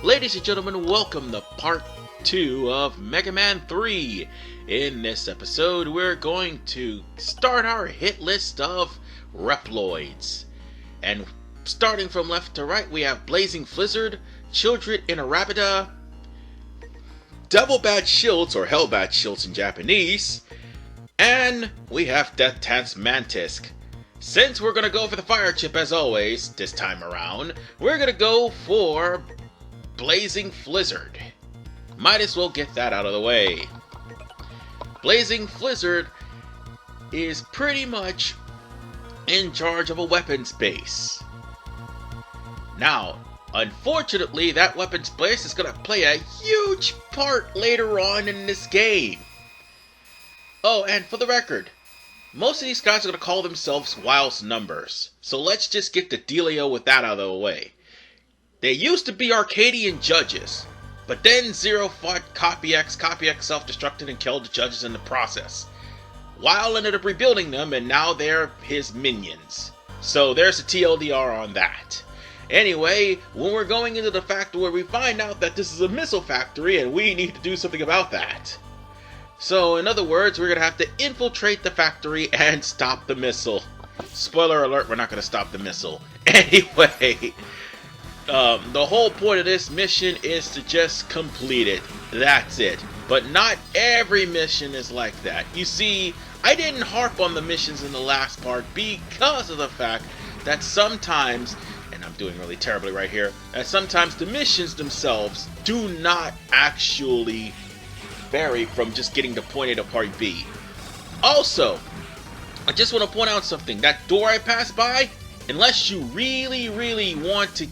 Ladies and gentlemen, welcome to part 2 of Mega Man 3. In this episode, we're going to start our hit list of Reploids. And starting from left to right, we have Blazin Flizzard, Children in Arabida, Devil Bad Shields, or Hell Bad Shields in Japanese, and we have Death Dance Mantisk. Since we're going to go for the fire chip as always, this time around, we're going to go for Blazin Flizzard. Might as well get that out of the way. Blazin Flizzard is pretty much in charge of a weapons base. Now, unfortunately, that weapons base is going to play a huge part later on in this game. Oh, and for the record, most of these guys are going to call themselves Weil's numbers. So let's just get the dealio with that out of the way. They used to be Arcadian judges, but then Zero fought Copy X self-destructed and killed the judges in the process. Weil ended up rebuilding them, and now they're his minions. So there's a TLDR on that. Anyway, when we're going into the factory, we find out that this is a missile factory, and we need to do something about that. So, in other words, we're going to have to infiltrate the factory and stop the missile. Spoiler alert, we're not going to stop the missile. Anyway, the whole point of this mission is to just complete it. That's it. But not every mission is like that. You see, I didn't harp on the missions in the last part because of the fact that sometimes, and I'm doing really terribly right here, that sometimes the missions themselves do not actually vary from just getting to point A to point B. Also, I just want to point out something. That door I passed by, unless you really want to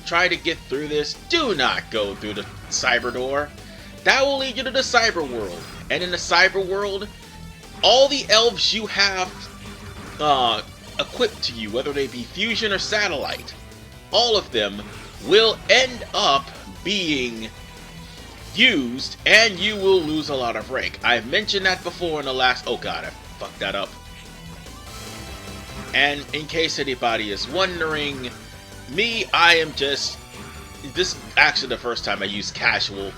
try to get through this, do not go through the cyber door. That will lead you to the cyber world. And in the cyber world, all the elves you have equipped to you, whether they be fusion or satellite, all of them will end up being used, and you will lose a lot of rank. I've mentioned that before in the last... Oh god, I fucked that up. And in case anybody is wondering, I am just... This is actually the first time I used casual,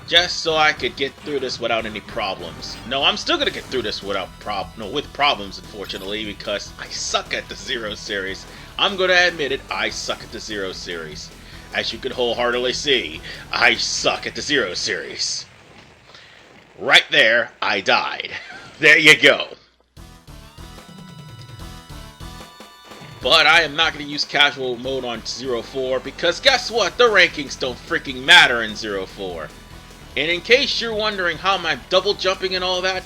just so I could get through this without any problems. No, I'm still gonna get through this without with problems, unfortunately, because I suck at the Zero series. I'm gonna admit it, I suck at the Zero series. As you can wholeheartedly see, I suck at the Zero series. Right there, I died. There you go. But I am not going to use casual mode on 04 because guess what? The rankings don't freaking matter in 04. And in case you're wondering how am I double jumping and all that,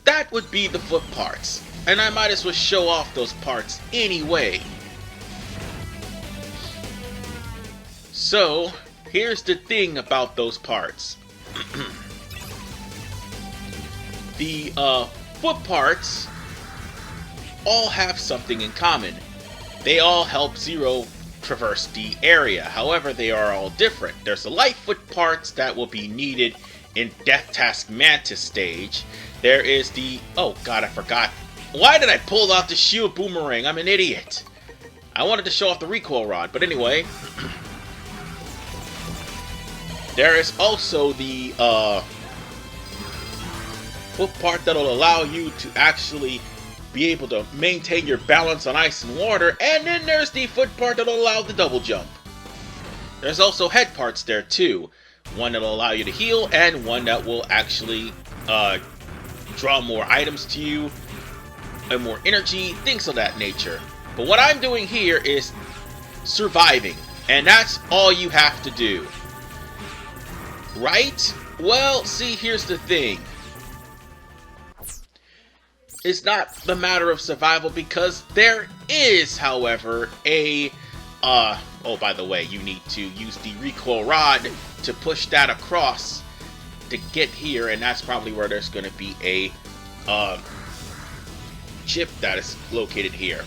that would be the foot parts. And I might as well show off those parts anyway. So, here's the thing about those parts. The foot parts all have something in common. They all help Zero traverse the area. However, they are all different. There's the light foot parts that will be needed in Death Task Mantis stage. There is the... Oh god, I forgot. Why did I pull out the shield boomerang? I'm an idiot. I wanted to show off the recoil rod, but anyway... There is also the foot part that'll allow you to actually be able to maintain your balance on ice and water, and then there's the foot part that'll allow the double jump. There's also head parts there too. One that'll allow you to heal, and one that will actually draw more items to you, and more energy, things of that nature. But what I'm doing here is surviving, and that's all you have to do. Right? Well, see, here's the thing. It's not the matter of survival because there is, however, a... oh, by the way, you need to use the recoil rod to push that across to get here, and that's probably where there's going to be a chip that is located here.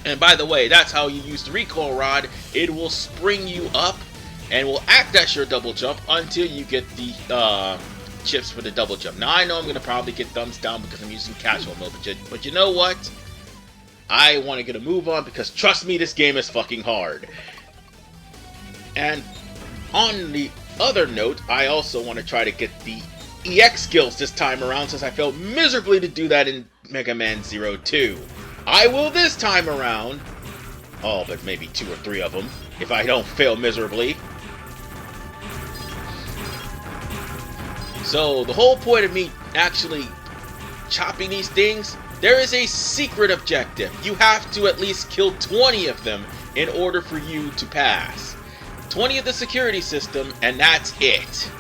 And by the way, that's how you use the recoil rod. It will spring you up and will act as your double jump until you get the chips for the double jump. Now I know I'm going to probably get thumbs down because I'm using casual mode, but you know what? I want to get a move on because trust me, this game is fucking hard. And on the other note, I also want to try to get the EX skills this time around, since I failed miserably to do that in Mega Man 02. I will this time around. Oh, but maybe 2 or 3 of them, if I don't fail miserably. So, the whole point of me actually chopping these things, there is a secret objective. You have to at least kill 20 of them in order for you to pass. 20 of the security system, and that's it.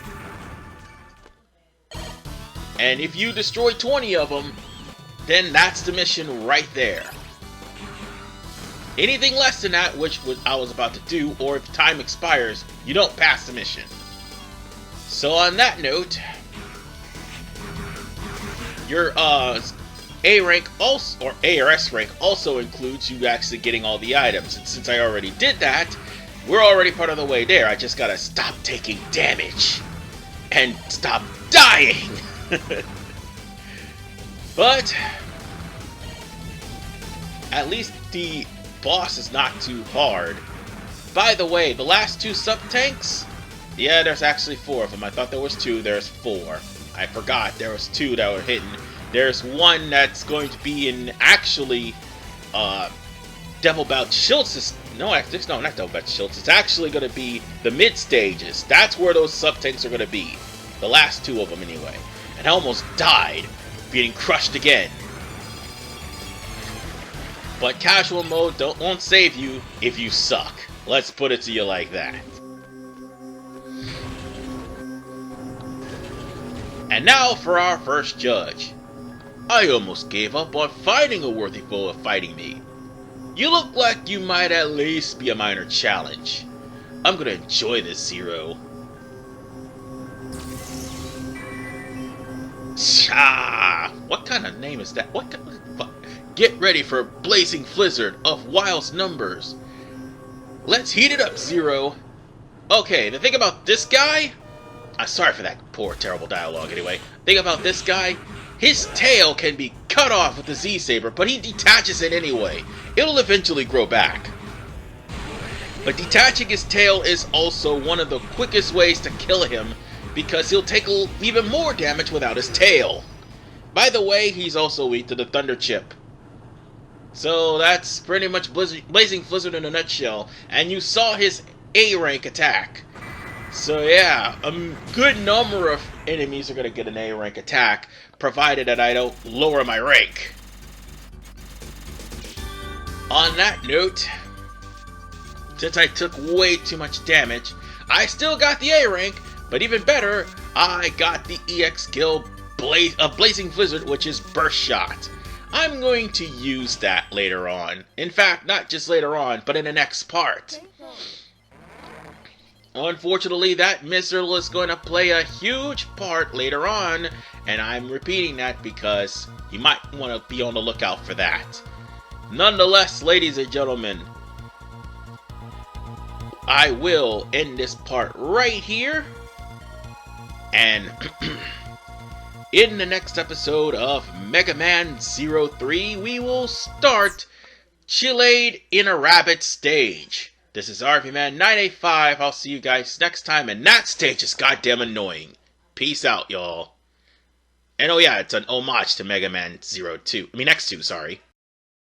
And if you destroy 20 of them, then that's the mission right there. Anything less than that, which I was about to do, or if time expires, you don't pass the mission. So on that note, your A rank also, or A or S rank also includes you actually getting all the items. And since I already did that, we're already part of the way there. I just gotta stop taking damage and stop dying. But at least the boss is not too hard. By the way, the last 2 sub-tanks, yeah, there's actually 4 of them. I thought there was 2, there's 4. I forgot there was 2 that were hidden. There's one that's going to be in actually Devil Belt Schultz's. No, not Devil Belt Schultz. It's actually going to be the mid stages. That's where those sub-tanks are going to be. The last 2 of them anyway. And I almost died, getting crushed again. But casual mode won't save you if you suck. Let's put it to you like that. And now for our first judge. I almost gave up on finding a worthy foe of fighting me. You look like you might at least be a minor challenge. I'm gonna enjoy this, Zero. Cha! What kind of name is that? What kind of... Get ready for Blazin Flizzard of Weil's numbers. Let's heat it up, Zero. Okay, the thing about this guy... sorry for that poor, terrible dialogue anyway. Thing about this guy... His tail can be cut off with the Z-Saber, but he detaches it anyway. It'll eventually grow back. But detaching his tail is also one of the quickest ways to kill him, because he'll take even more damage without his tail. By the way, he's also weak to the Thunder Chip. So that's pretty much Blazin Flizzard in a nutshell. And you saw his A-rank attack. So yeah, a good number of enemies are going to get an A-rank attack, provided that I don't lower my rank. On that note, since I took way too much damage, I still got the A rank, but even better, I got the EX skill Blazin Flizzard, which is Burst Shot. I'm going to use that later on. In fact, not just later on, but in the next part. Unfortunately, that missile is going to play a huge part later on, and I'm repeating that because you might want to be on the lookout for that. Nonetheless, ladies and gentlemen, I will end this part right here, and in the next episode of Mega Man 03, we will start Ciel in a Rabbit stage. This is RVMan985. I'll see you guys next time, and that stage is goddamn annoying. Peace out, y'all. And oh yeah, it's an homage to Mega Man X2, sorry.